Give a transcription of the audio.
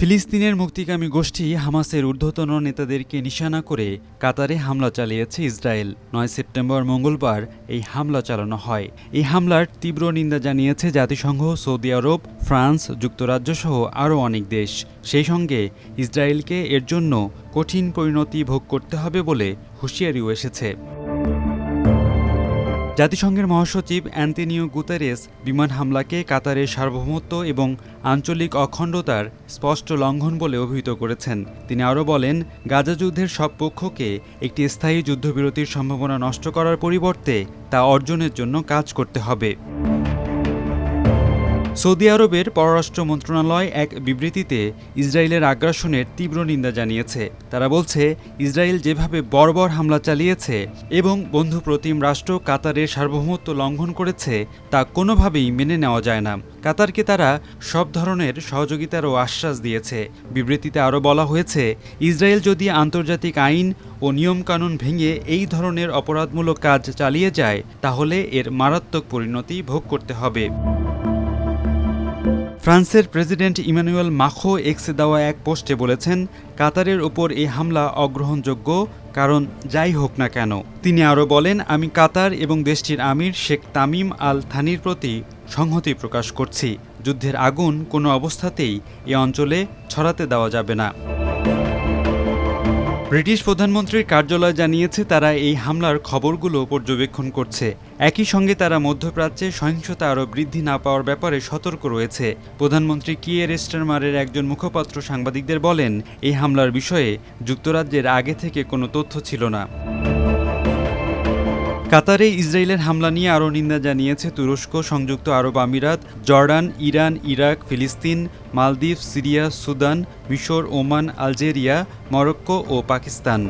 ফিলিস্তিনের মুক্তিকামী গোষ্ঠী হামাসের ঊর্ধ্বতন নেতাদেরকে নিশানা করে কাতারে হামলা চালিয়েছে ইসরায়েল। ৯ সেপ্টেম্বর মঙ্গলবার এই হামলা চালানো হয়। এই হামলার তীব্র নিন্দা জানিয়েছে জাতিসংঘ, সৌদি আরব, ফ্রান্স, যুক্তরাজ্য সহ আরও অনেক দেশ। সেই সঙ্গে ইসরায়েলকে এর জন্য কঠিন পরিণতি ভোগ করতে হবে বলে হুঁশিয়ারিও এসেছে। জাতিসংঘের মহাসচিব অ্যান্তোনিও গুতেরেস বিমান হামলাকে কাতারের সার্বভৌমত্ব এবং আঞ্চলিক অখণ্ডতার স্পষ্ট লঙ্ঘন বলে অভিহিত করেছেন। তিনি আরও বলেন, গাজা যুদ্ধের সব পক্ষকে একটি স্থায়ী যুদ্ধবিরতির সম্ভাবনা নষ্ট করার পরিবর্তে তা অর্জনের জন্য কাজ করতে হবে। সৌদি আরবের পররাষ্ট্র মন্ত্রণালয় এক বিবৃতিতে ইসরায়েলের আগ্রাসনের তীব্র নিন্দা জানিয়েছে। তারা বলছে, ইসরায়েল যেভাবে বর্বর হামলা চালিয়েছে এবং বন্ধুপ্রতিম রাষ্ট্র কাতারের সার্বভৌমত্ব লঙ্ঘন করেছে তা কোনোভাবেই মেনে নেওয়া যায় না। কাতারকে তারা সব ধরনের সহযোগিতারও আশ্বাস দিয়েছে। বিবৃতিতে আরও বলা হয়েছে, ইসরায়েল যদি আন্তর্জাতিক আইন ও নিয়মকানুন ভেঙে এই ধরনের অপরাধমূলক কাজ চালিয়ে যায় তাহলে এর মারাত্মক পরিণতি ভোগ করতে হবে। ফ্রান্সের প্রেসিডেন্ট ইমানুয়েল মাখো এক্সে দেওয়া এক পোস্টে বলেছেন, কাতারের ওপর এই হামলা অগ্রহণযোগ্য, কারণ যাই হোক না কেন। তিনি আরও বলেন, আমি কাতার এবং দেশটির আমির শেখ তামিম আল থানির প্রতি সংহতি প্রকাশ করছি। যুদ্ধের আগুন কোনো অবস্থাতেই এ অঞ্চলে ছড়াতে দেওয়া যাবে না। ব্রিটিশ প্রধানমন্ত্রীর কার্যালয় জানিয়েছে, তারা এই হামলার খবরগুলো পর্যবেক্ষণ করছে। একই সঙ্গে তারা মধ্যপ্রাচ্যে সহিংসতা আরও বৃদ্ধি না পাওয়ার ব্যাপারে সতর্ক রয়েছে। প্রধানমন্ত্রী কিয়ের স্টারমারের একজন মুখপাত্র সাংবাদিকদের বলেন, এই হামলার বিষয়ে যুক্তরাজ্যের আগে থেকে কোনো তথ্য ছিল না। কাতারে ইসরায়েলের হামলা নিয়ে আরও নিন্দা জানিয়েছে তুরস্ক, সংযুক্ত আরব আমিরাত, জর্ডান, ইরান, ইরাক, ফিলিস্তিন, মালদ্বীপ, সিরিয়া, সুদান, মিশর, ওমান, আলজেরিয়া, মরক্কো ও পাকিস্তান।